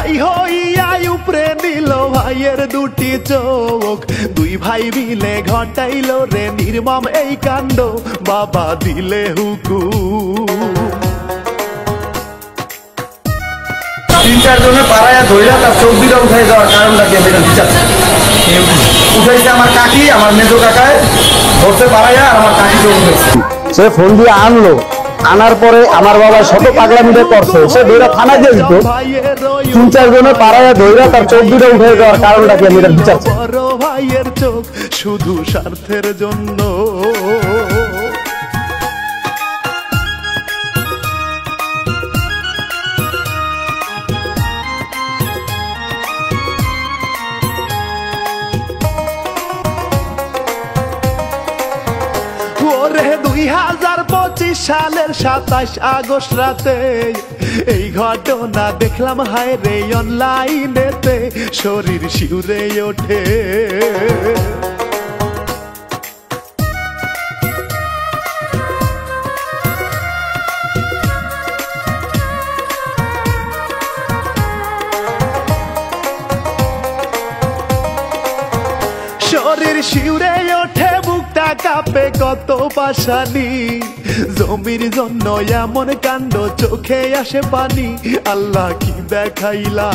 ভাই হইয়া উপরে নিল ভাইয়ের দুটি চোখ, দুই ভাই মিলে ঘটাইল রে নির্মম এই কাণ্ড, বাবা দিলে হুকুম। 3-4 জনে পাড়ায় ধইরা তার চোখ দুটো উঠে যাওয়ার কারণটা কি আমি বিচার উঠাইছে আমার কাকি, আমার মেজো কাকায় ধরতে পাড়াইয়া আর আমার কাকি চোখ উঠেছে। সে ফোন দিয়ে আনলো, আনার পরে আমার বাবা শত পাগলামিটা করছে, সে ধইরা থানায় দিয়ে দিত। 3-4 জনে পাড়ায় ধইরা তার চোখ দুটো উঠে যাওয়ার কারণটা কি আমি বিচার। বড় ভাইয়ের চোখ শুধু স্বার্থের জন্য। ওরে 2025 সালের 27 আগস্ট রাতে এই ঘটনা দেখলাম হায় রে অনলাইনেতে, শরীর শিউরে ওঠে। শরীর শিউরে ওঠে, বুকটা কাঁপে কত পাশানি, জমির জন্য এমন কাণ্ড চোখে আসে পানি, আল্লাহ কি দেখাইলা।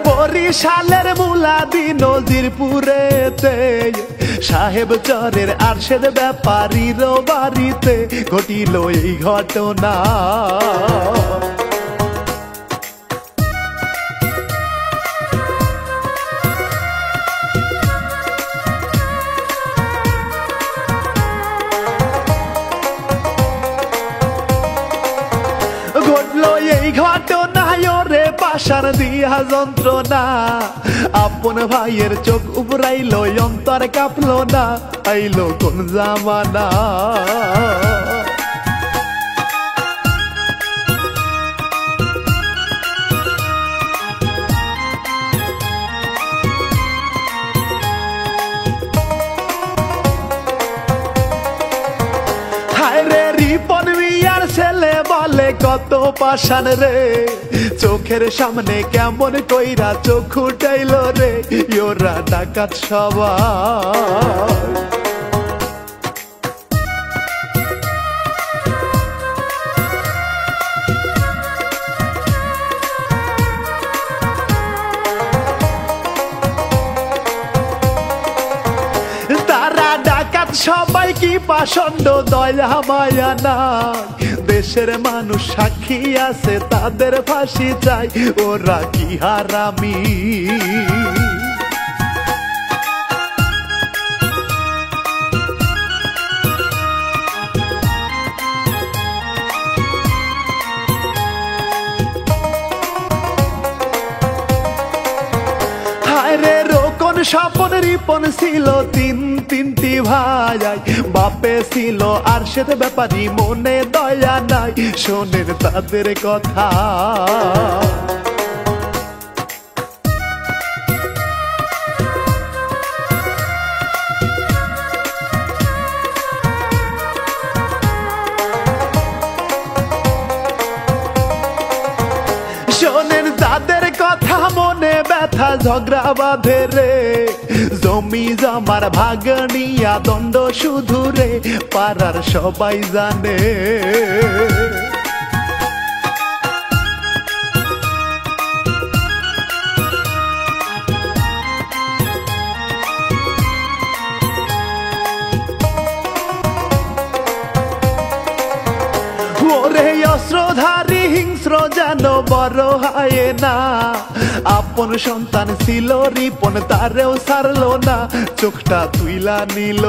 বরিশালের মুলাদি নজিরপুরেতে সাহেব চরের আরশেদ ব্যাপারীর বাড়িতে ঘটিল এই ঘটনা। ঘটলো এই ঘটনায় রে পাশার দিয়া যন্ত্রণা, আপন ভাইয়ের চোখ উবরাইল অন্তর কাঁপলো না, আইলো কোন জামানা। রিপন মিয়ার ছেলে বলে কত পাশান রে, চোখের সামনে কেমন কইরা চোখ উঠাইল রে, ওরা ডাকাত সবাই। তারা ডাকাত সবাই কি পাষণ্ড দয়া মায়া নাই, দেশের মানুষ সাক্ষী আছে তাদের ফাঁসি চাই, ওরা কি হারামি। স্বপন রিপন ছিল তিনটি ভাই, বাপে ছিল আরশেদ ব্যাপারী, মনে দয়া নাই, শোনেন তাদের কথা। শোনেন তাদের কথা, মনে ব্যথা ঝগড়া বাঁধে রে, জমি জমার ভাগ নিয়া দণ্ড শুধু রে, পাড়ার সবাই জানে। ওরে অস্ত্রধারী হিংস্র যেন বড় হয় না, আপন সন্তান ছিল রিপন তারেও ছাড়লো না, চোখটা তুইলা নিল।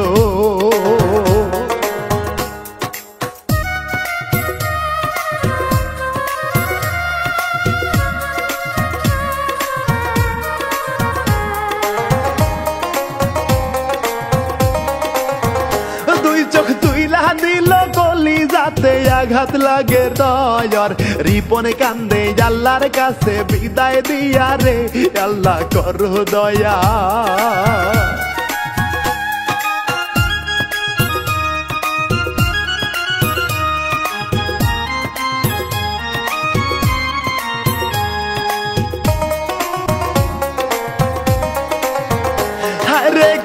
দুই চোখ তুইলা নিল, গলি যাতে আঘাত লাগে দয়ার রিপন কান্দে আল্লাহর কাছে বিদায় দিয়া রে আল্লাহ করো দয়া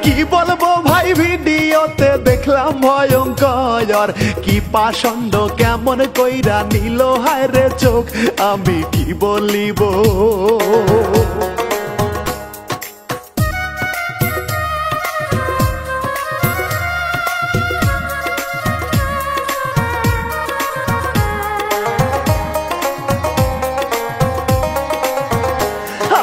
কি বলবো ভাই ভিডিওতে দেখলাম ভয়ঙ্কর কি পাষণ্ড কেমন কইরা নিল হায় রে চোখ আমি কি বলিব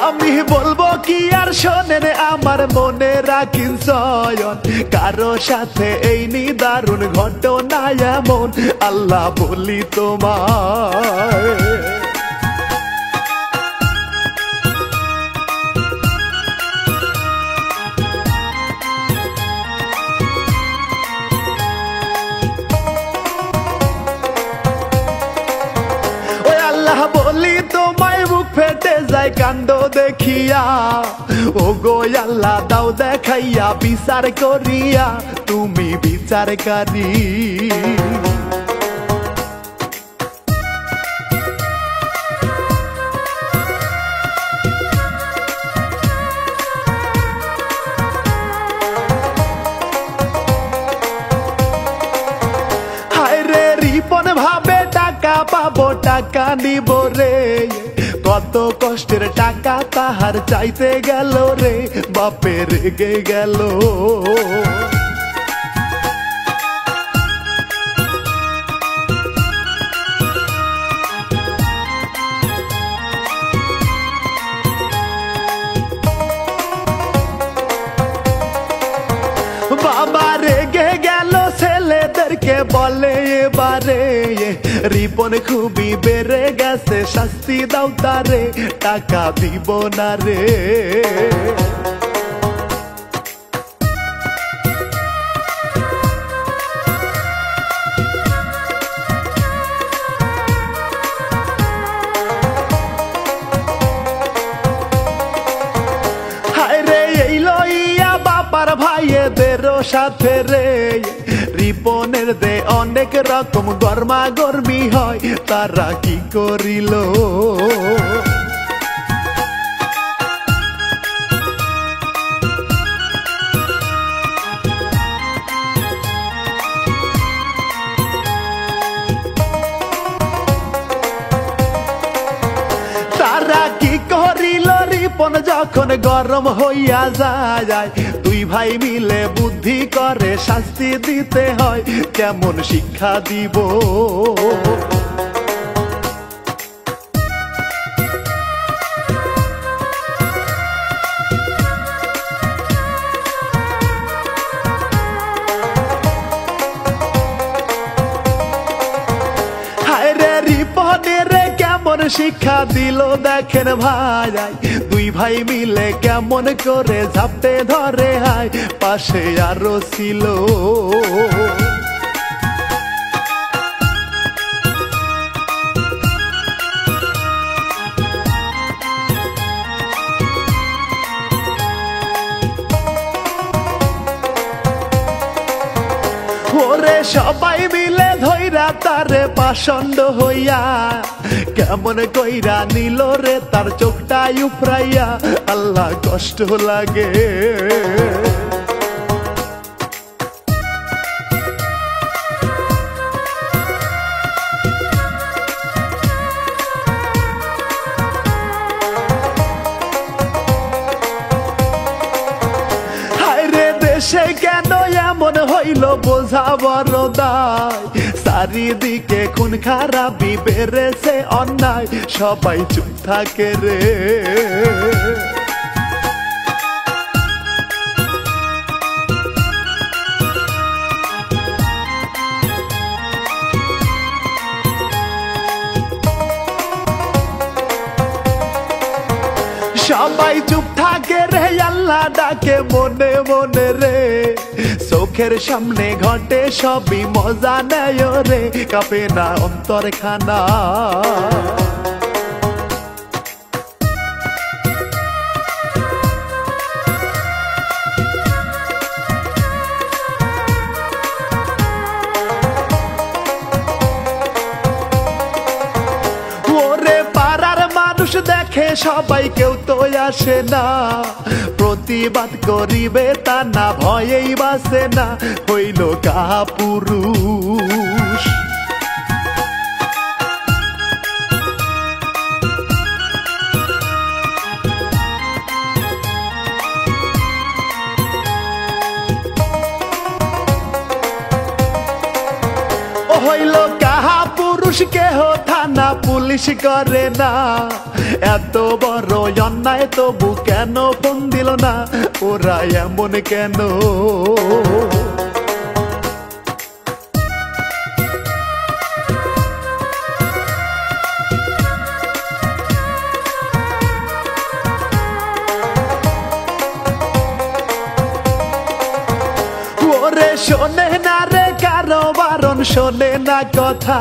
আমি বলবো কি আর শোনেন আমার মনে রাখিন চয়ন কারো সাথে এই নিদারুণ ঘটনা এমন আল্লাহ বলি তোমায় বলি তোমায় বুক ফেটে যায় কাণ্ড দেখিয়া ও গো আল্লাহ দাও দেখাইয়া বিচার করিয়া তুমি বিচারকারী রিপন ভাবে টাকা পাবো টাকা নিব রে কত কষ্টের টাকা তাহার চাইতে গেল রে বাপে রেগে গেল বাবা রেগে গেল ছেলেদেরকে বলে এবারে রিপন খুবই বেড়ে গেছে শাস্তি দাও তারে টাকা দিব না রে ভাইয়েদেরও সাথে রে রিপনের দে অনেক রকম গরমা গরমি হয় তারা কি করিল তারা কি করিল রিপন যখন গরম হইয়া যায় দুই ভাই মিলে বুদ্ধি করে শাস্তি দিতে হয় কেমন শিক্ষা দিব হায় রে রিপনের কেমন শিক্ষা দিল দেখেন ভাই দুই ভাই মিলে কেমন করে ঝাপটে ধরে হায় পাশে আরো ছিল ওরে সবাই মিলে ধইরা তারে পাষণ্ড হইয়া কেমন কইরা নিল রে তার চোখটা উপরাইয়া আল্লাহ কষ্ট লাগে দেশে কেন এমন হইল বোঝা বড় দায় চারিদিকে খুন খারাপি বেড়েছে অন্যায় সবাই চুপ থাকে রে সবাই চুপ থাকে রে আল্লাহ ডাকে মনে মনে রে চোখের সামনে ঘটে সবই মজা নেয় রে কাঁপে না অন্তর খানা দেখে সবাই কেউ তো আসে না প্রতিবাদ করিবে তা না ভয়েই বাসে না হইল কাহা পুরুষ হইল কাহা পুরুষ কেহ থানা পুলিশ করে না এত বড় অন্যায় তবু কেন ফোন দিল না ওরা এমন কেন ওরে শোনে না রে কারো বারণ শোনে না কথা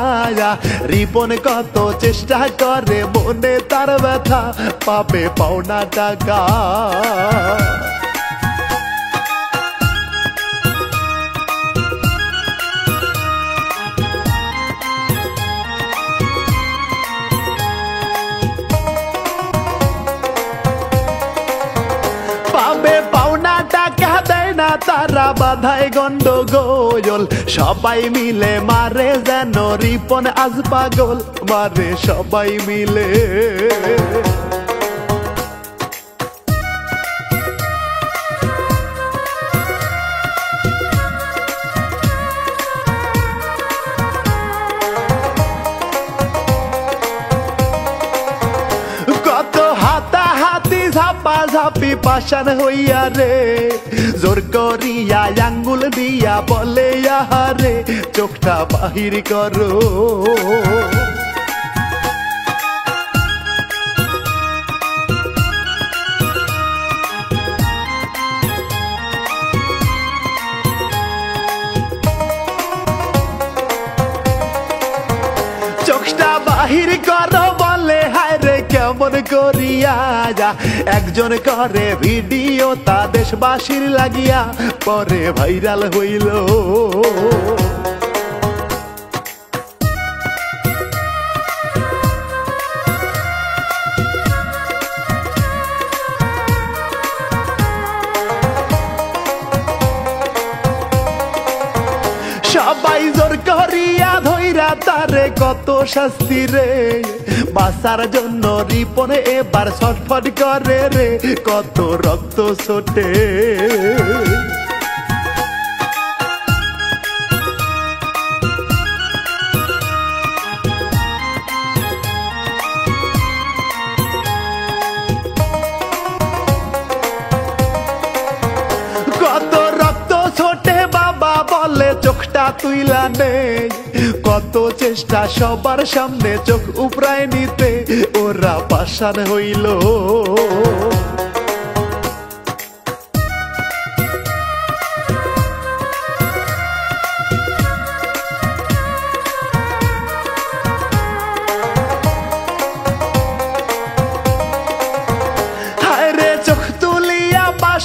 রিপন কত চেষ্টা করে মনে তার ব্যথা পাবে পাওনা টাকা পাবে পাওনা টাকা দেয় না তারা বাধায় গন্ডগোল সবাই মিলে মারে যেন রিপন আজ পাগল মারে সবাই মিলে কত হাতাহাতি ঝাপা ঝাপি পাশান হইয়া রে জোর করিয়া আঙ্গুল দিয়া বলে আহারে চোখটা বাহির করো চোখটা বাহির করো বলে হায় রে কেমন করিয়া যা একজন করে ভিডিও তা দেশবাসীর লাগিয়া পরে ভাইরাল হইল সবাই জোর করিয়া ধইরা তারে কত শাস্তি রে বাঁচার জন্য রিপনে এবার ছটফট করে রে কত রক্ত ছোটে কত রক্ত ছোটে বাবা বলে চোখটা তুইলা নেই কত চেষ্টা সবার সামনে চোখ উপরায় নিতে ওরা পাষাণ হইল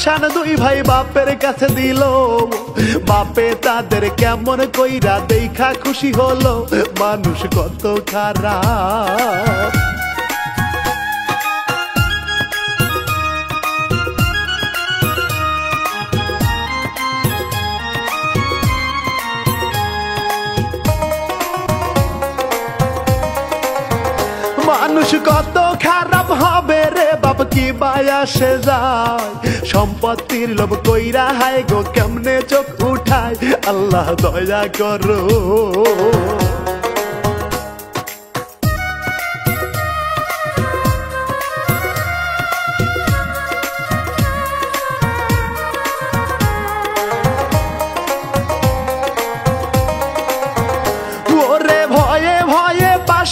শান দুই ভাই বাপের কাছে দিল বাপে তাদের কেমন কইরা দেখা খুশি হলো মানুষ কত খারাপ মানুষ কত খারাপ হবে রে বাপ কি বায়াসে যায় সম্পত্তির লোভ কইরা হায় গো কেমনে চোখ উঠায় আল্লাহ দয়া করো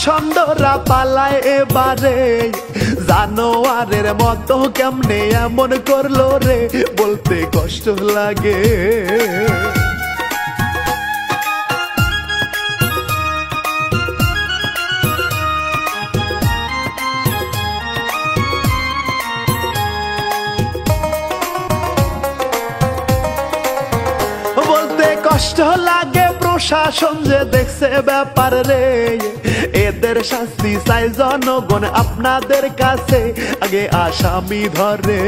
সন্দরা পালায় এবারে জানোয়ারের মতো কেমনে এমন করলো রে বলতে কষ্ট লাগে বলতে কষ্ট লাগে প্রশাসন যে দেখছে ব্যাপার রে এদের শাস্তি চাই জনগণ আপনাদের কাছে আগে আসামি ধরে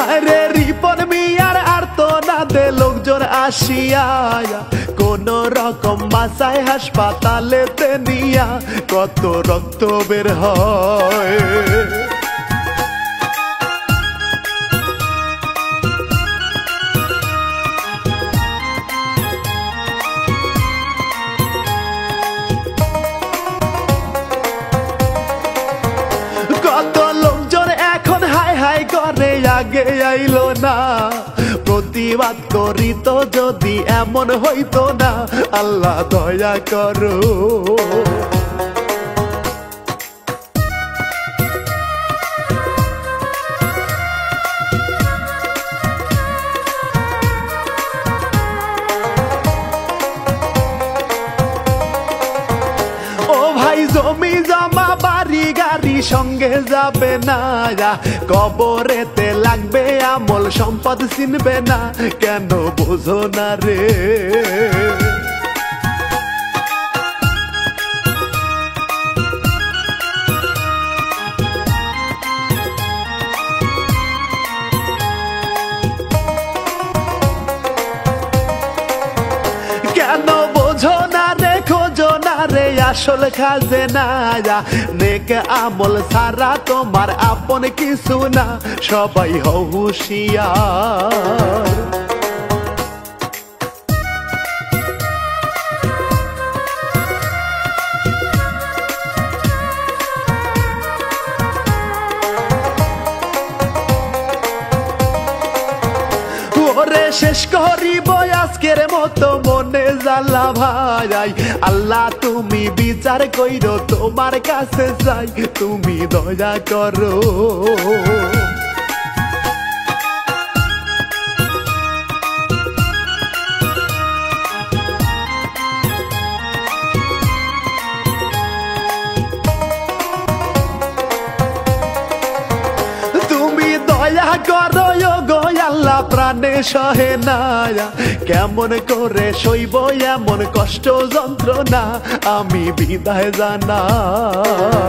আরে রিপন মিয়ার আর তো না দে লোকজন আসিয়া কোন রকম বাসায় হাসপাতালেতে নিয়া কত রক্ত বের হয় কত লোকজন এখন হাই হাই করে আগে আইলো না প্রতিবাদ করি তো যদি এমন হইতো না আল্লাহ দয়া করো জমি জমা বাড়ি গাড়ি সঙ্গে যাবে না কবরেতে লাগবে আমল সম্পদ চিনবে না কেন বোঝো না রে কেন বোঝো না রে খোঁজো না রে আসল খাজনা নেক আমল সারা তোমার আপন কিছু না সবাই হও হুঁশিয়ার ওরে শেষ করিব আজকের মতো মনে জ্বালা ভাই আল্লাহ তুমি বিচার কইরো তোমার কাছে যাই তুমি দয়া করো তুমি দয়া করো গো আল্লাহ প্রাণে সহে না কেমন করে সইব এমন কষ্ট যন্ত্রণা আমি বিদায় জানাই